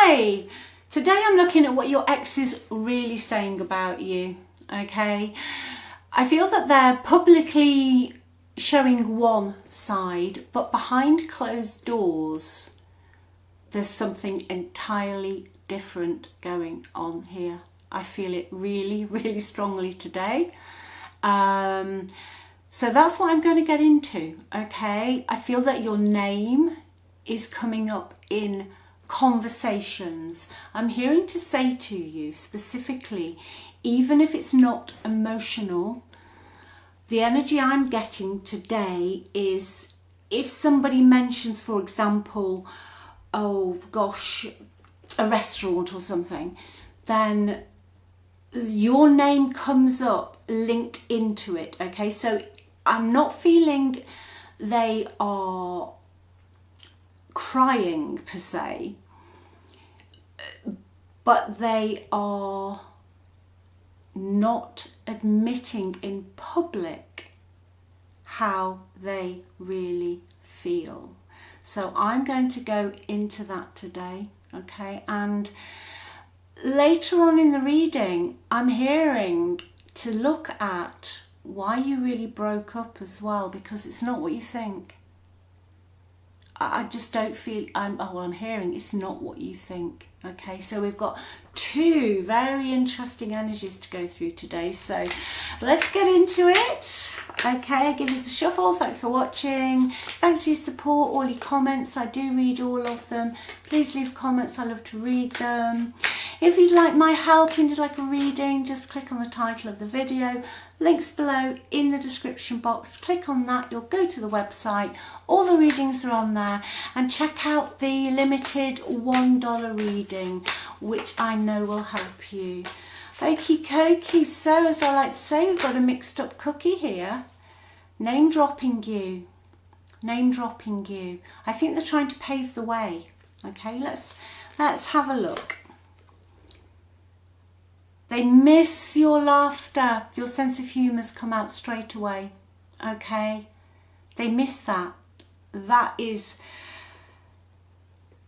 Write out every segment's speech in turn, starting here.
Hi! Today I'm looking at what your ex is really saying about you, okay? I feel that they're publicly showing one side, but behind closed doors, there's something entirely different going on here. I feel it really, really strongly today. So that's what I'm going to get into, okay? I feel that your name is coming up in conversations. I'm hearing to say to you specifically, even if it's not emotional, the energy I'm getting today is if somebody mentions, for example, oh gosh, a restaurant or something, then your name comes up linked into it, okay? So I'm not feeling they are crying per se, but they are not admitting in public how they really feel. So I'm going to go into that today, okay? And later on in the reading, I'm hearing to look at why you really broke up as well, because it's not what you think. I just don't feel, I'm hearing it's not what you think. Okay, so we've got two very interesting energies to go through today. So let's get into it. Okay, give us a shuffle. Thanks for watching. Thanks for your support, all your comments. I do read all of them. Please leave comments. I love to read them. If you'd like my help and you'd like a reading, just click on the title of the video. Links below in the description box. Click on that, you'll go to the website. All the readings are on there, and check out the limited $1 reading, which I know will help you. Okie dokie, so as I like to say, we've got a mixed up cookie here. Name dropping you. Name dropping you. I think they're trying to pave the way. Okay, let's have a look. They miss your laughter. Your sense of humour's come out straight away. Okay? They miss that. That is...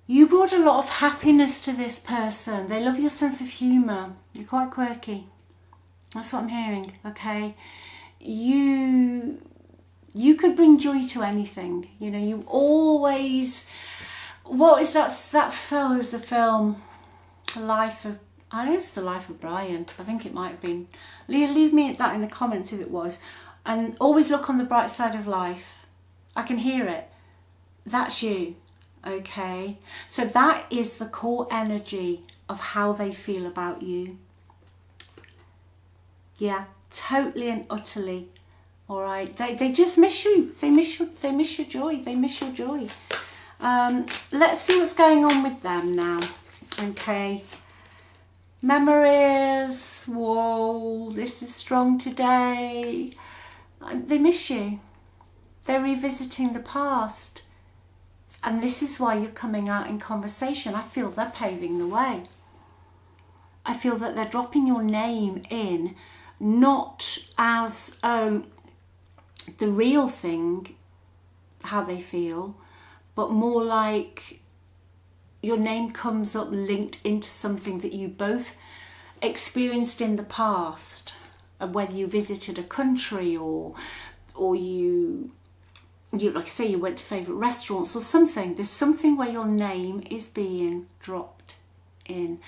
You brought a lot of happiness to this person. They love your sense of humour. You're quite quirky. That's what I'm hearing. Okay? You could bring joy to anything. You know, you always... What is that film? It was a film. A Life of... I don't know if it's The Life of Brian. I think it might have been. Leave me that in the comments if it was. And always look on the bright side of life. I can hear it. That's you. Okay? So that is the core energy of how they feel about you. Yeah, totally and utterly. All right? They just miss you. They miss your joy. They miss your joy. Let's see what's going on with them now. Okay? Memories, whoa, this is strong today. They miss you. They're revisiting the past. And this is why you're coming out in conversation. I feel they're paving the way. I feel that they're dropping your name in, not as, oh, the real thing, how they feel, but more like... Your name comes up linked into something that you both experienced in the past, whether you visited a country or you like I say, you went to favourite restaurants or something. There's something where your name is being dropped in.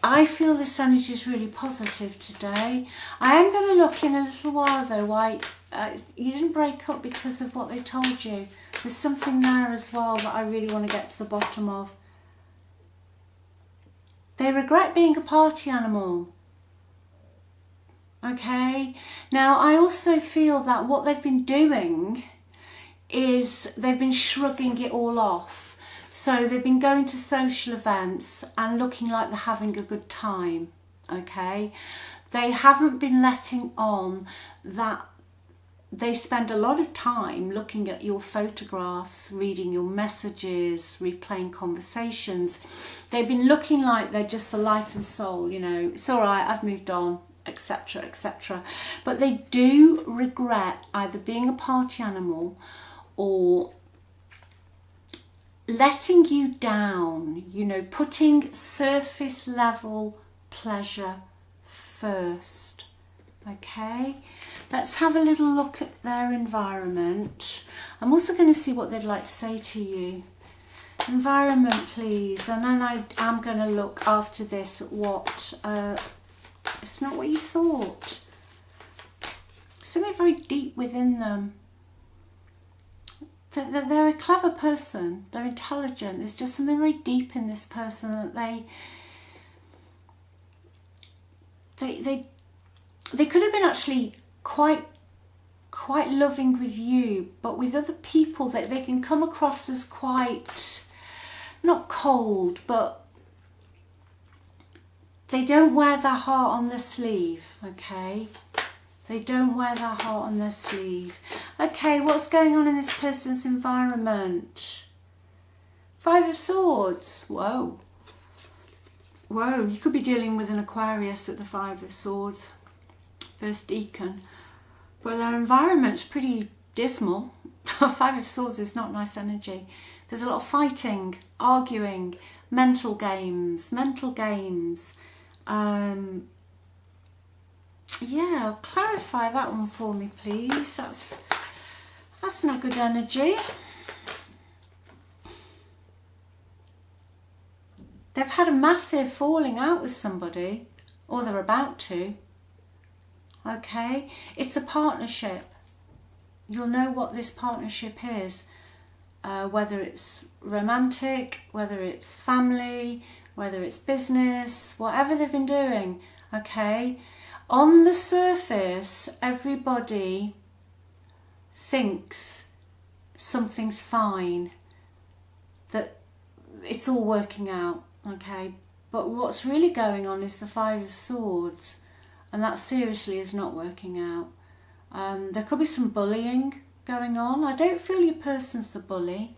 I feel this energy is really positive today. I am going to look in a little while though why you didn't break up because of what they told you. There's something there as well that I really want to get to the bottom of. They regret being a party animal. Okay? Now, I also feel that what they've been doing is they've been shrugging it all off. So they've been going to social events and looking like they're having a good time. Okay? They haven't been letting on that they spend a lot of time looking at your photographs, reading your messages, replaying conversations. They've been looking like they're just the life and soul, you know, it's all right, I've moved on, etc., etc. But they do regret either being a party animal or letting you down, you know, putting surface level pleasure first. Okay, let's have a little look at their environment. I'm also going to see what they'd like to say to you. Environment, please. And then I am going to look after this at what, it's not what you thought. Something very deep within them. They're a clever person. They're intelligent. There's just something very deep in this person that they could have been actually quite loving with you, but with other people that they can come across as quite, not cold, but they don't wear their heart on their sleeve, okay? They don't wear their heart on their sleeve. Okay, what's going on in this person's environment? Five of Swords. Whoa. Whoa, you could be dealing with an Aquarius at the Five of Swords. First Deacon. But their environment's pretty dismal. Five of Swords is not nice energy. There's a lot of fighting, arguing, mental games. Yeah, clarify that one for me, please. That's not good energy. They've had a massive falling out with somebody, or they're about to. Okay, it's a partnership. You'll know what this partnership is, whether it's romantic, whether it's family, whether it's business, whatever they've been doing. Okay, on the surface, everybody thinks something's fine, that it's all working out. Okay, but what's really going on is the Five of Swords, and that seriously is not working out. There could be some bullying going on. I don't feel your person's the bully.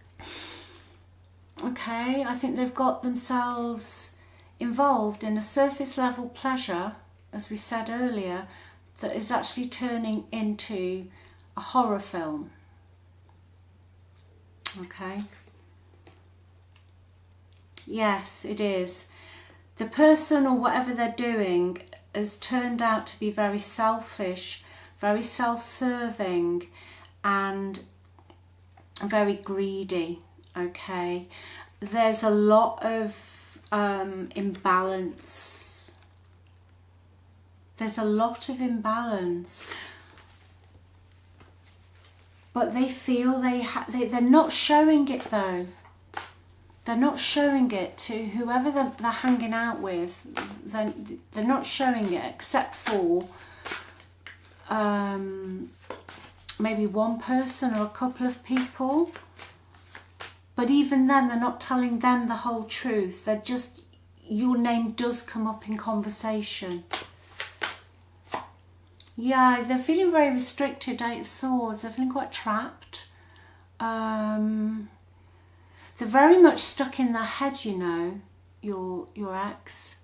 Okay, I think they've got themselves involved in a surface level pleasure, as we said earlier, that is actually turning into a horror film. Okay. Yes, it is. The person or whatever they're doing has turned out to be very selfish, very self-serving, and very greedy. Okay, there's a lot of imbalance. There's a lot of imbalance, but they feel they're not showing it though. They're not showing it to whoever they're hanging out with. They're not showing it, except for maybe one person or a couple of people. But even then, they're not telling them the whole truth. They're just, your name does come up in conversation. Yeah, they're feeling very restricted, Eight of Swords. They're feeling quite trapped. They're very much stuck in their head, you know, your ex.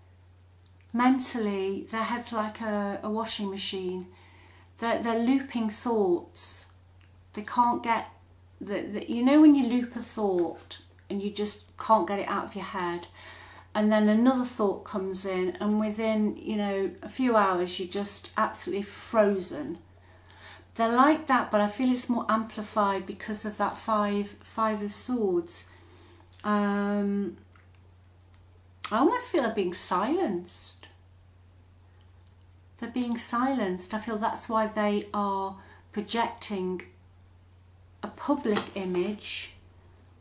Mentally, their head's like a washing machine. They're looping thoughts. They can't get, you know when you loop a thought and you just can't get it out of your head, and then another thought comes in, and within, you know, a few hours you're just absolutely frozen. They're like that, but I feel it's more amplified because of that five of Swords. I almost feel they're being silenced. They're being silenced. I feel that's why they are projecting a public image.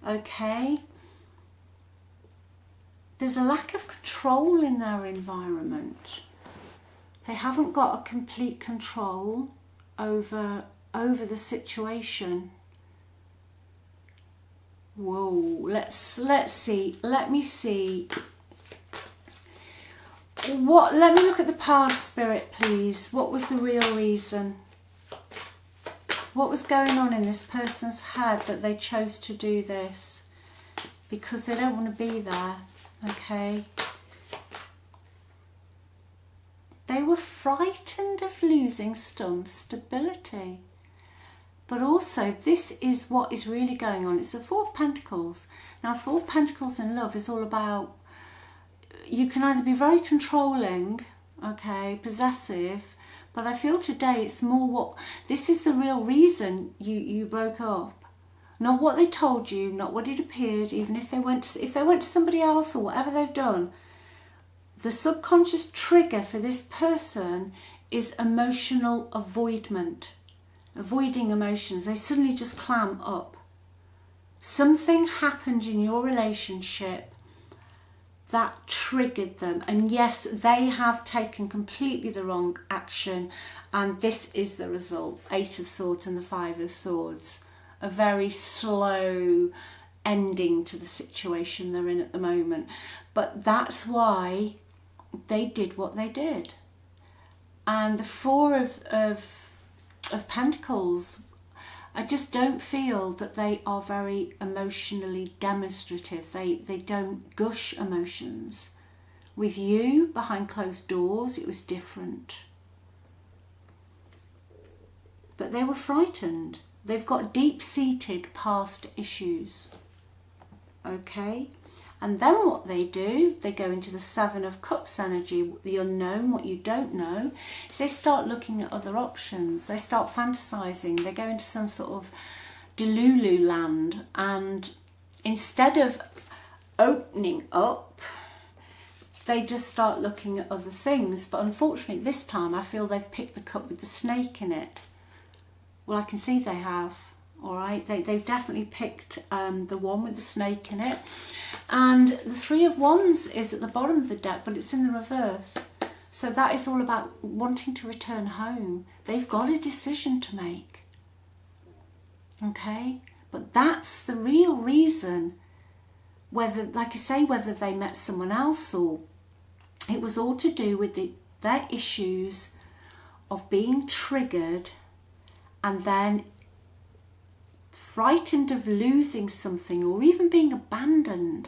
Okay. There's a lack of control in their environment. They haven't got a complete control over the situation. Whoa, let's see. Let me see. Let me look at the past, Spirit, please. What was the real reason? What was going on in this person's head that they chose to do this? Because they don't want to be there, okay? They were frightened of losing some stability. But also, this is what is really going on. It's the Four of Pentacles. Now, Four of Pentacles in love is all about, you can either be very controlling, okay, possessive, but I feel today it's more what, this is the real reason you broke up. Not what they told you, not what it appeared, even if they went to somebody else or whatever they've done. The subconscious trigger for this person is emotional avoidment. Avoiding emotions. They suddenly just clam up. Something happened in your relationship that triggered them. And yes, they have taken completely the wrong action. And this is the result. Eight of Swords and the Five of Swords. A very slow ending to the situation they're in at the moment. But that's why they did what they did. And the Four of Pentacles, I just don't feel that they are very emotionally demonstrative. They don't gush emotions. With you, behind closed doors, it was different. But they were frightened. They've got deep-seated past issues. Okay? And then what they do, they go into the Seven of Cups energy, the unknown, what you don't know, is they start looking at other options. They start fantasizing. They go into some sort of delulu land, and instead of opening up, they just start looking at other things. But unfortunately, this time I feel they've picked the cup with the snake in it. Well, I can see they have. All right, they've definitely picked the one with the snake in it. And the Three of Wands is at the bottom of the deck, but it's in the reverse. So that is all about wanting to return home. They've got a decision to make. Okay? But that's the real reason, whether, like I say, whether they met someone else or it was all to do with their issues of being triggered and then frightened of losing something or even being abandoned.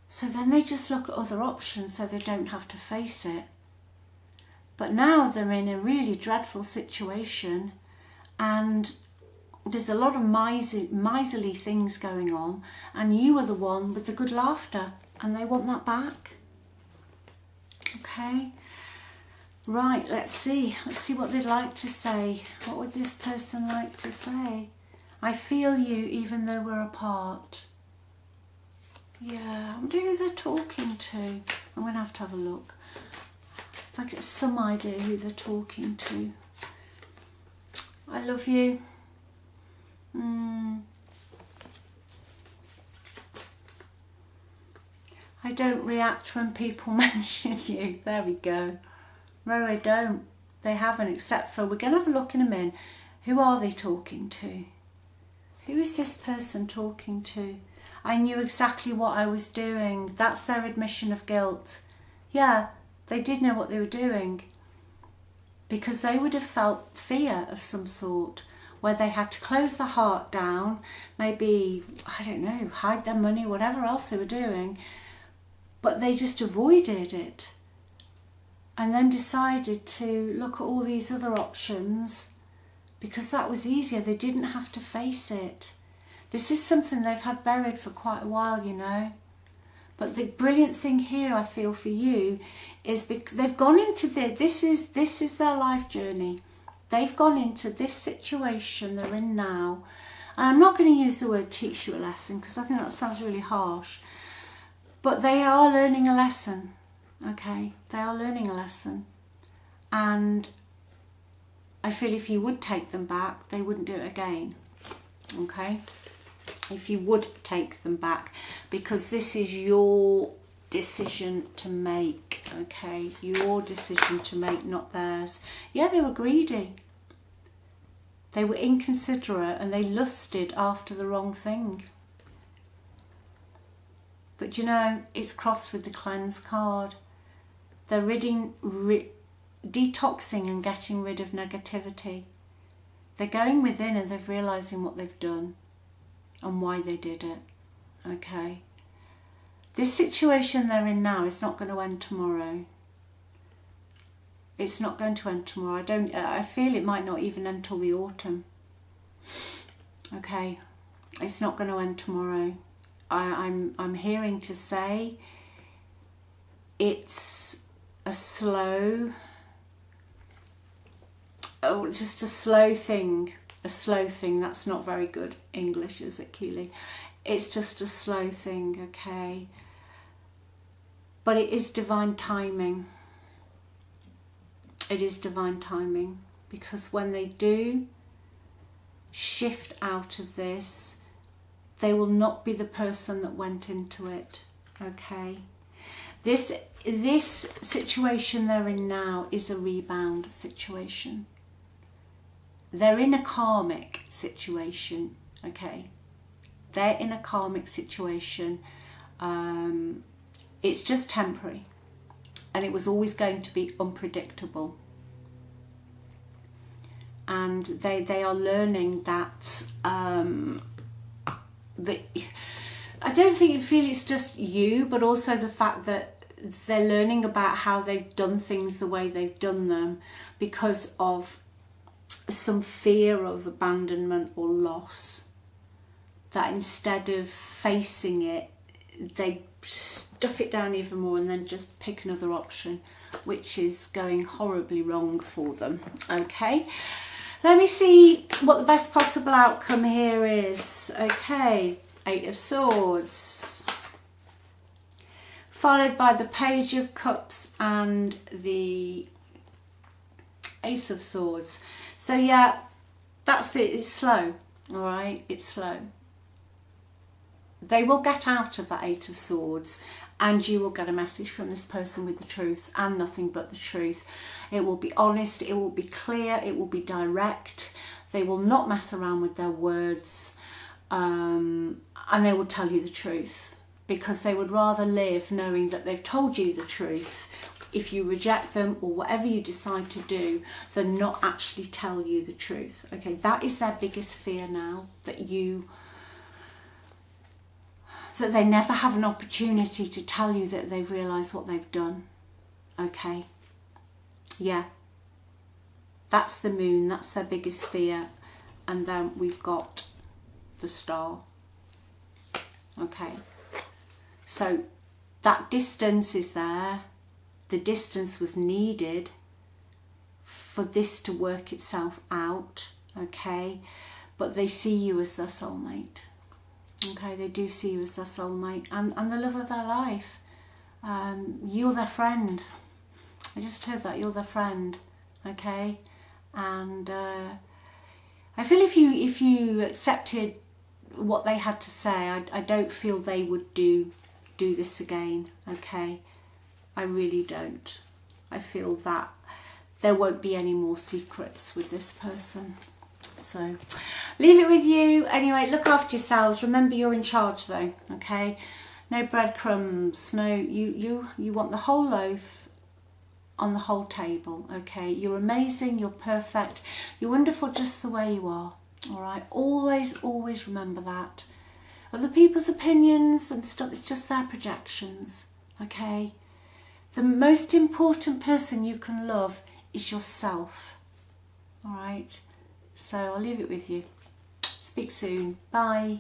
So then they just look at other options so they don't have to face it. But now they're in a really dreadful situation, and there's a lot of miserly things going on, and you are the one with the good laughter, and they want that back. Okay? Right, let's see what they'd like to say. What would this person like to say? I feel you even though we're apart. Yeah, I wonder who they're talking to. I'm going to have a look. If I get some idea who they're talking to. I love you. I don't react when people mention you. There we go. No, I don't. They haven't, except for, we're going to have a look in a minute. Who are they talking to? Who is this person talking to? I knew exactly what I was doing. That's their admission of guilt. Yeah, they did know what they were doing. Because they would have felt fear of some sort, where they had to close the heart down, maybe, I don't know, hide their money, whatever else they were doing. But they just avoided it. And then decided to look at all these other options because that was easier. They didn't have to face it. This is something they've had buried for quite a while, you know. But the brilliant thing here, I feel, for you is because they've gone into this is their life journey. They've gone into this situation they're in now. And I'm not going to use the word teach you a lesson because I think that sounds really harsh. But they are learning a lesson, okay? They are learning a lesson. And I feel if you would take them back, they wouldn't do it again, okay? If you would take them back, because this is your decision to make, okay? Your decision to make, not theirs. Yeah, they were greedy. They were inconsiderate and they lusted after the wrong thing. But you know, it's crossed with the cleanse card. They're detoxing and getting rid of negativity. They're going within and they're realising what they've done and why they did it. Okay? This situation they're in now is not going to end tomorrow. It's not going to end tomorrow. I feel it might not even end till the autumn. Okay, it's not going to end tomorrow. I'm hearing to say it's a slow, just a slow thing. A slow thing. That's not very good English, is it, Keeley? It's just a slow thing, okay? But it is divine timing. It is divine timing, because when they do shift out of this, they will not be the person that went into it, okay? This situation they're in now is a rebound situation. They're in a karmic situation, okay? They're in a karmic situation. It's just temporary, and it was always going to be unpredictable. And they are learning that I don't feel it's just you, but also the fact that they're learning about how they've done things the way they've done them because of some fear of abandonment or loss, that instead of facing it, they stuff it down even more and then just pick another option, which is going horribly wrong for them. Okay, let me see what the best possible outcome here is. Okay, 8 of Swords, followed by the Page of Cups and the Ace of Swords. So yeah, that's it. It's slow. All right, it's slow. They will get out of that 8 of Swords, and you will get a message from this person with the truth and nothing but the truth. It will be honest, it will be clear, it will be direct. They will not mess around with their words, and they will tell you the truth, because they would rather live knowing that they've told you the truth if you reject them or whatever you decide to do, than not actually tell you the truth. Okay, that is their biggest fear now, that they never have an opportunity to tell you that they've realised what they've done. Okay, yeah, that's the Moon, that's their biggest fear. And then we've got the Star. Okay, so that distance is there. The distance was needed for this to work itself out, okay? But they see you as their soulmate. Okay, they do see you as their soulmate and the love of their life. You're their friend. I just heard that, you're their friend, okay? And I feel if you accepted what they had to say, I don't feel they would do this again, okay? I really don't. I feel that there won't be any more secrets with this person. So leave it with you. Anyway, look after yourselves. Remember, you're in charge though, okay? No breadcrumbs. No, you want the whole loaf on the whole table, okay? You're amazing, you're perfect, you're wonderful just the way you are, all right? Always, always remember that. Other people's opinions and stuff, it's just their projections, okay? The most important person you can love is yourself, all right? So I'll leave it with you. Speak soon. Bye.